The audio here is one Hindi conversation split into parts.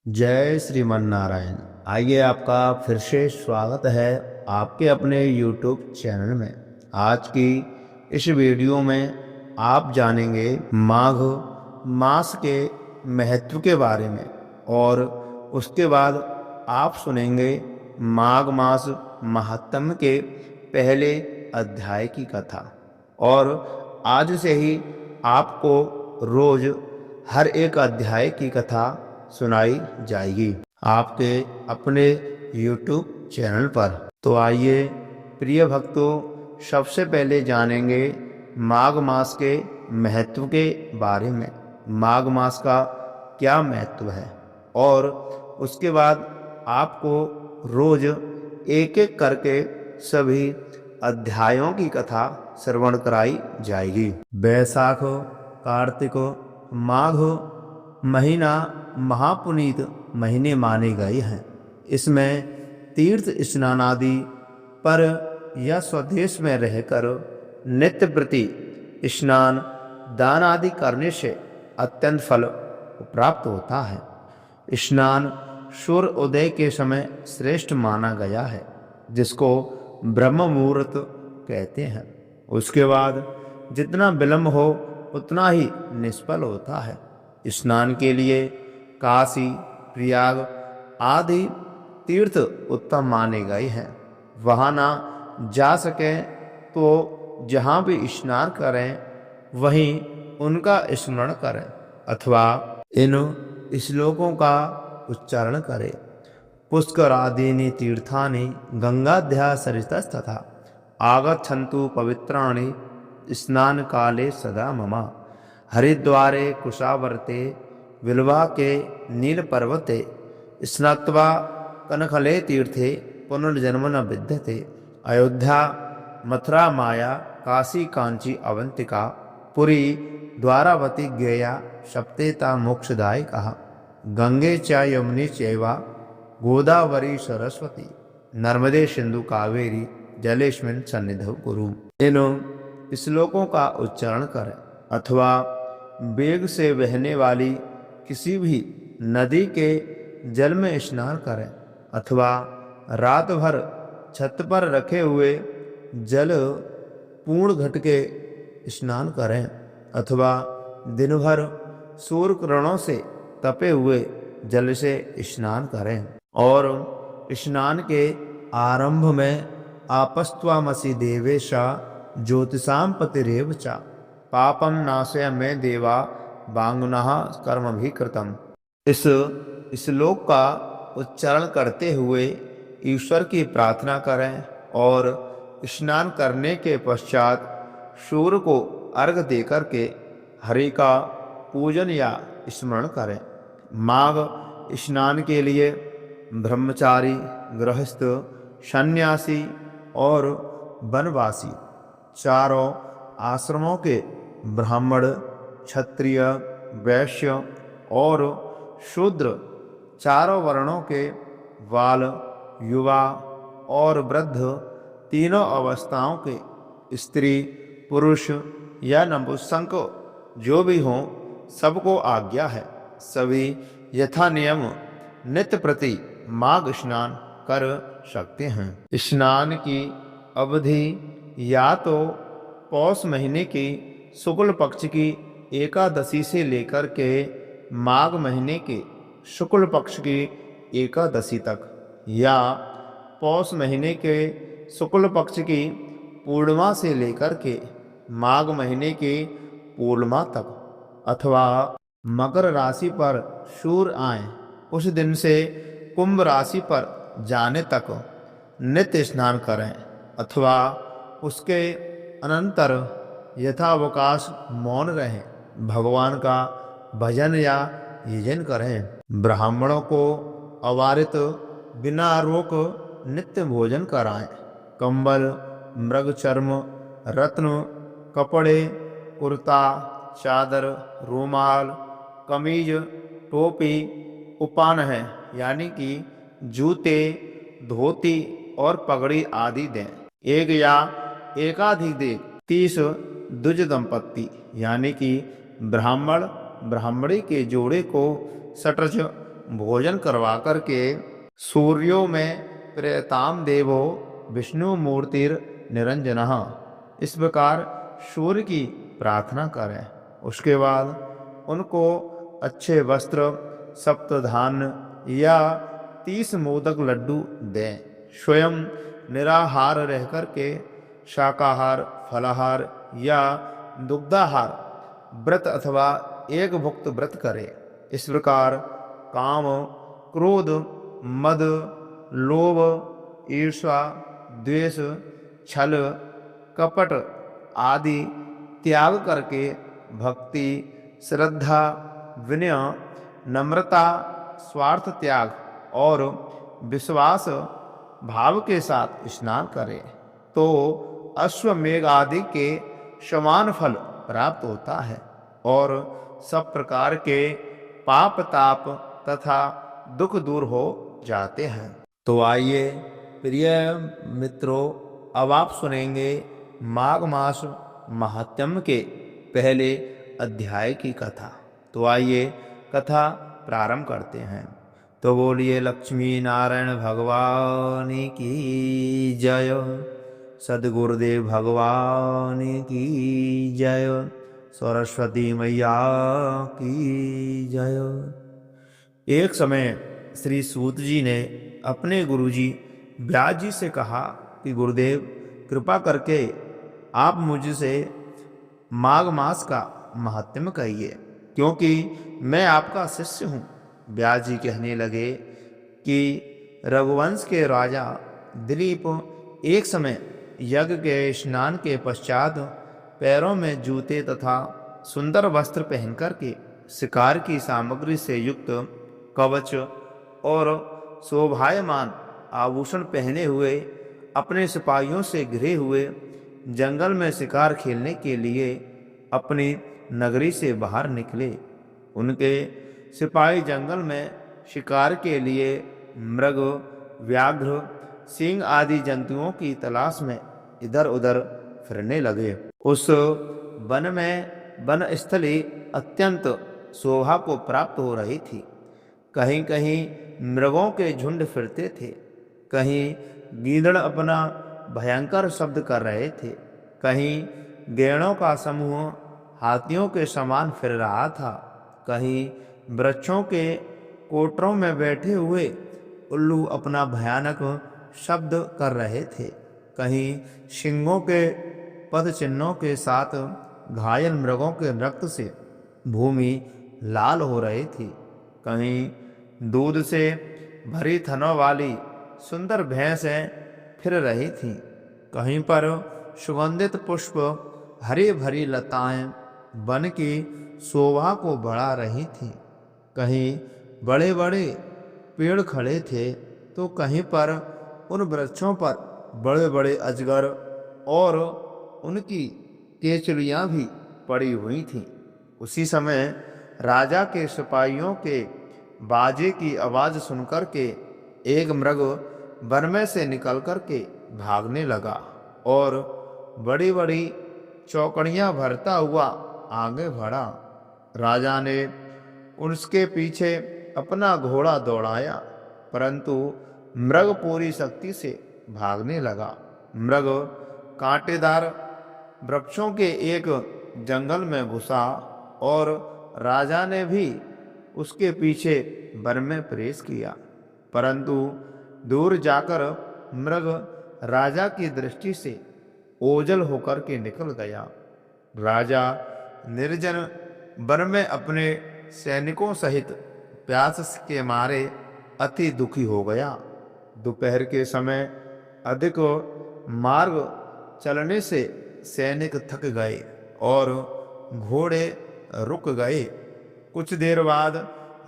जय श्रीमन नारायण। आइए, आपका फिर से स्वागत है आपके अपने YouTube चैनल में। आज की इस वीडियो में आप जानेंगे माघ मास के महत्व के बारे में, और उसके बाद आप सुनेंगे माघ मास महात्म्य के पहले अध्याय की कथा। और आज से ही आपको रोज हर एक अध्याय की कथा सुनाई जाएगी आपके अपने YouTube चैनल पर। तो आइए प्रिय भक्तों, सबसे पहले जानेंगे माघ मास के महत्व के बारे में। माघ मास का क्या महत्व है, और उसके बाद आपको रोज एक एक करके सभी अध्यायों की कथा श्रवण कराई जाएगी। बैसाख, कार्तिक, माघ महीना महापुनीत महीने माने गए हैं। इसमें तीर्थ स्नान आदि पर या स्वदेश में रहकर नित्य प्रति स्नान दान आदि करने से अत्यंत फल प्राप्त होता है। स्नान सूर्य उदय के समय श्रेष्ठ माना गया है, जिसको ब्रह्म मुहूर्त कहते हैं। उसके बाद जितना विलंब हो उतना ही निष्फल होता है। स्नान के लिए काशी, प्रयाग आदि तीर्थ उत्तम माने गए हैं। वहाँ ना जा सके तो जहाँ भी स्नान करें वहीं उनका स्मरण करें, अथवा इन श्लोकों का उच्चारण करें। पुष्करादीनि तीर्थानि गंगाध्या सरितस्तथा आगच्छन्तु पवित्राणि स्नान काले सदा मम। हरिद्वारे कुशावर्ते विल्वा के नील पर्वते स्नात्वा कनखले तीर्थे पुनर्जन्म न विद्यते। अयोध्या, मथुरा, माया, काशी, कांची, अवंतिका, पुरी, द्वारावती, गया सप्तेता मोक्षदायिका। गंगे च यमुने चैवा गोदावरी सरस्वती नर्मदे सिंधु कावेरी जलेस्मिन् सन्निधौ कुरु। इन श्लोकों का उच्चारण करें, अथवा वेग से बहने वाली किसी भी नदी के जल में स्नान करें, अथवा रात भर छत पर रखे हुए जल पूर्ण घट के स्नान करें, अथवा दिन भर सूर्य किरणों से तपे हुए जल से स्नान करें। और स्नान के आरंभ में आपस्त्वामसि देवेशा ज्योतिषां पतिरेव च पापम नाशय में देवा बांगुनः कर्म भी कृतम। इस श्लोक का उच्चारण करते हुए ईश्वर की प्रार्थना करें, और स्नान करने के पश्चात सूर्य को अर्घ देकर के हरि का पूजन या स्मरण करें। माघ स्नान के लिए ब्रह्मचारी, गृहस्थ, सन्यासी और वनवासी चारों आश्रमों के ब्राह्मण, क्षत्रिय, वैश्य और शूद्र चारों वर्णों के बाल, युवा और वृद्ध तीनों अवस्थाओं के स्त्री, पुरुष या नपुंसक जो भी हों, सबको आज्ञा है सभी यथा नियम नित्य प्रति माघ स्नान कर सकते हैं। स्नान की अवधि या तो पौष महीने की शुक्ल पक्ष की एकादशी से लेकर के माघ महीने के शुक्ल पक्ष की एकादशी तक, या पौष महीने के शुक्ल पक्ष की पूर्णिमा से लेकर के माघ महीने के पूर्णिमा तक, अथवा मकर राशि पर सूर्य आए उस दिन से कुंभ राशि पर जाने तक नित्य स्नान करें, अथवा उसके अनंतर यथावकाश मौन रहें, भगवान का भजन या यजन करें। ब्राह्मणों को अवारित बिना रोक नित्य भोजन कराएं। कंबल, मृग चर्म, रत्न, कपड़े, कुर्ता, चादर, रूमाल, कमीज, टोपी, उपान है यानी कि जूते, धोती और पगड़ी आदि दें। एक या एकाधिक दे 30 द्विज दंपत्ति यानी कि ब्राह्मण ब्राह्मणी के जोड़े को षट्ज भोजन करवा करके सूर्यो में प्रेताम देवो विष्णु मूर्तिर निरंजनः, इस प्रकार सूर्य की प्रार्थना करें। उसके बाद उनको अच्छे वस्त्र, सप्तधान्य या 30 मोदक लड्डू दें। स्वयं निराहार रह करके शाकाहार, फलाहार या दुग्धाहार व्रत अथवा एक भुक्त व्रत करे। इस प्रकार काम, क्रोध, मद, लोभ, ईर्ष्या, द्वेष, छल, कपट आदि त्याग करके भक्ति, श्रद्धा, विनय, नम्रता, स्वार्थ त्याग और विश्वास भाव के साथ स्नान करें तो अश्वमेघ आदि के समान फल प्राप्त होता है और सब प्रकार के पाप ताप तथा दुख दूर हो जाते हैं। तो आइए प्रिय मित्रों, अब आप सुनेंगे माघ मास महात्म्य के पहले अध्याय की कथा। तो आइए कथा प्रारंभ करते हैं। तो बोलिए लक्ष्मी नारायण भगवान की जय, सद्गुरुदेव भगवान की जय, सरस्वती मैया की जय। एक समय श्री सूत जी ने अपने गुरुजी व्यास जी से कहा कि गुरुदेव, कृपा करके आप मुझसे माघ मास का महात्म्य कहिए, क्योंकि मैं आपका शिष्य हूँ। व्यास जी कहने लगे कि रघुवंश के राजा दिलीप एक समय यज्ञ के स्नान के पश्चात पैरों में जूते तथा सुंदर वस्त्र पहनकर के शिकार की सामग्री से युक्त कवच और शोभायमान आभूषण पहने हुए अपने सिपाहियों से घिरे हुए जंगल में शिकार खेलने के लिए अपनी नगरी से बाहर निकले। उनके सिपाही जंगल में शिकार के लिए मृग, व्याघ्र, सिंह आदि जंतुओं की तलाश में इधर उधर फिरने लगे। उस वन में वनस्थली अत्यंत शोभा को प्राप्त हो रही थी। कहीं कहीं मृगों के झुंड फिरते थे, कहीं गीदड़ अपना भयंकर शब्द कर रहे थे, कहीं गैंडों का समूह हाथियों के समान फिर रहा था, कहीं वृक्षों के कोटरों में बैठे हुए उल्लू अपना भयानक शब्द कर रहे थे, कहीं सिंहों के पद चिन्हों के साथ घायल मृगों के रक्त से भूमि लाल हो रही थी, कहीं दूध से भरी थनों वाली सुंदर भैंसें फिर रही थीं, कहीं पर सुगंधित पुष्प, हरी भरी लताएं वन की शोभा को बढ़ा रही थीं, कहीं बड़े बड़े पेड़ खड़े थे तो कहीं पर उन वृक्षों पर बड़े बड़े अजगर और उनकी केचड़ियां भी पड़ी हुई थीं। उसी समय राजा के सिपाहियों के बाजे की आवाज सुनकर के एक मृग वन में से निकल कर के भागने लगा और बड़ी बड़ी चौकड़ियां भरता हुआ आगे बढ़ा। राजा ने उसके पीछे अपना घोड़ा दौड़ाया, परंतु मृग पूरी शक्ति से भागने लगा। मृग कांटेदार वृक्षों के एक जंगल में घुसा और राजा ने भी उसके पीछे वन में प्रवेश किया, परंतु दूर जाकर मृग राजा की दृष्टि से ओझल होकर के निकल गया। राजा निर्जन वन में अपने सैनिकों सहित प्यास के मारे अति दुखी हो गया। दोपहर के समय अधिक मार्ग चलने से सैनिक थक गए और घोड़े रुक गए। कुछ देर बाद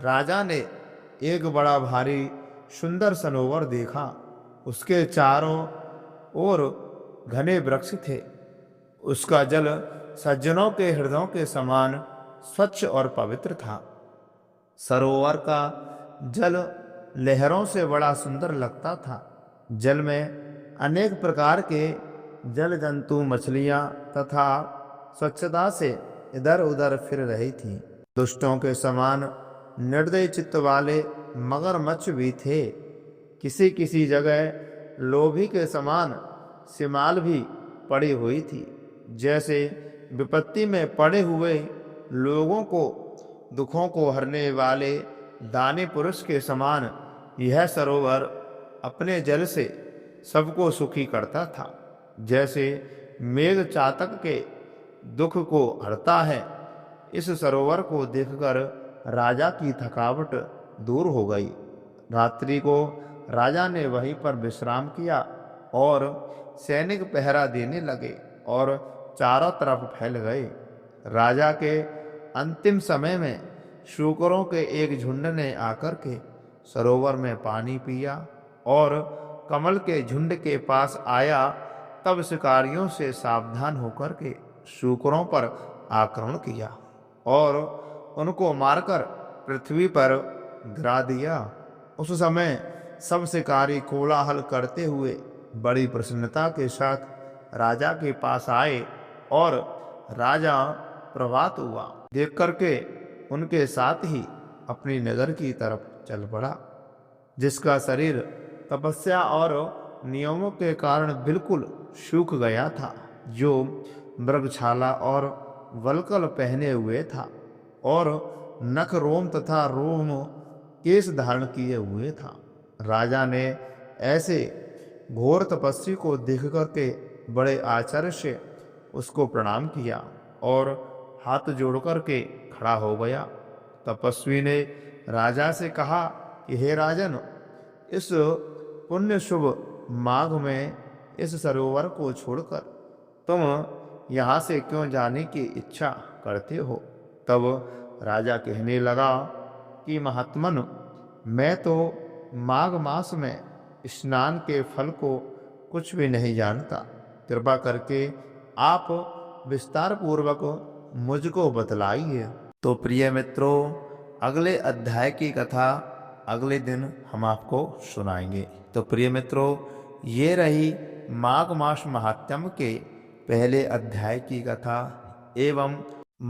राजा ने एक बड़ा भारी सुंदर सरोवर देखा। उसके चारों ओर घने वृक्ष थे। उसका जल सज्जनों के हृदयों के समान स्वच्छ और पवित्र था। सरोवर का जल लहरों से बड़ा सुंदर लगता था। जल में अनेक प्रकार के जल जंतु, मछलियां तथा स्वच्छता से इधर उधर फिर रही थीं। दुष्टों के समान निर्दयी चित्त वाले मगरमच्छ भी थे। किसी किसी जगह लोभी के समान सिमाल भी पड़ी हुई थी। जैसे विपत्ति में पड़े हुए लोगों को दुखों को हरने वाले दानी पुरुष के समान यह सरोवर अपने जल से सबको सुखी करता था। जैसे मेघ चातक के दुख को हरता है, इस सरोवर को देखकर राजा की थकावट दूर हो गई। रात्रि को राजा ने वहीं पर विश्राम किया और सैनिक पहरा देने लगे और चारों तरफ फैल गए। राजा के अंतिम समय में शूकरों के एक झुंड ने आकर के सरोवर में पानी पिया और कमल के झुंड के पास आया। तब शिकारियों से सावधान होकर के शूकरों पर आक्रमण किया और उनको मारकर पृथ्वी पर गिरा दिया। उस समय सब शिकारी कोलाहल करते हुए बड़ी प्रसन्नता के साथ राजा के पास आए और राजा प्रभात हुआ देख करके उनके साथ ही अपनी नगर की तरफ चल पड़ा, जिसका शरीर तपस्या और नियमों के कारण बिल्कुल सूख गया था, जो मृगछाला और वल्कल पहने हुए था और नख रोम तथा रोम केश धारण किए हुए था। राजा ने ऐसे घोर तपस्वी को देख करके बड़े आश्चर्य से उसको प्रणाम किया और हाथ जोड़ करके खड़ा हो गया। तपस्वी ने राजा से कहा कि हे राजन, इस पुण्य शुभ माघ में इस सरोवर को छोड़कर तुम यहाँ से क्यों जाने की इच्छा करते हो? तब राजा कहने लगा कि महात्मन, मैं तो माघ मास में स्नान के फल को कुछ भी नहीं जानता। कृपा करके आप विस्तार पूर्वक मुझको बतलाइए। तो प्रिय मित्रों, अगले अध्याय की कथा अगले दिन हम आपको सुनाएंगे। तो प्रिय मित्रों, ये रही माघ मास महात्म्य के पहले अध्याय की कथा एवं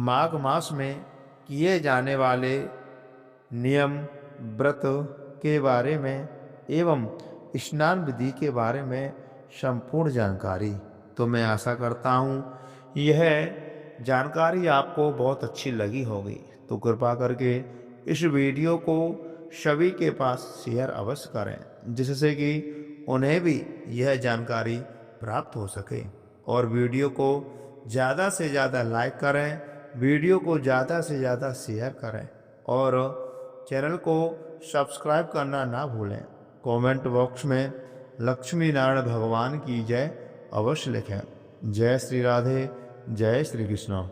माघ मास में किए जाने वाले नियम व्रत के बारे में एवं स्नान विधि के बारे में संपूर्ण जानकारी। तो मैं आशा करता हूँ यह जानकारी आपको बहुत अच्छी लगी होगी। तो कृपा करके इस वीडियो को सभी के पास शेयर अवश्य करें, जिससे कि उन्हें भी यह जानकारी प्राप्त हो सके। और वीडियो को ज़्यादा से ज़्यादा लाइक करें, वीडियो को ज़्यादा से ज़्यादा शेयर करें और चैनल को सब्सक्राइब करना ना भूलें। कमेंट बॉक्स में लक्ष्मी नारायण भगवान की जय अवश्य लिखें। जय श्री राधे, जय श्री कृष्ण।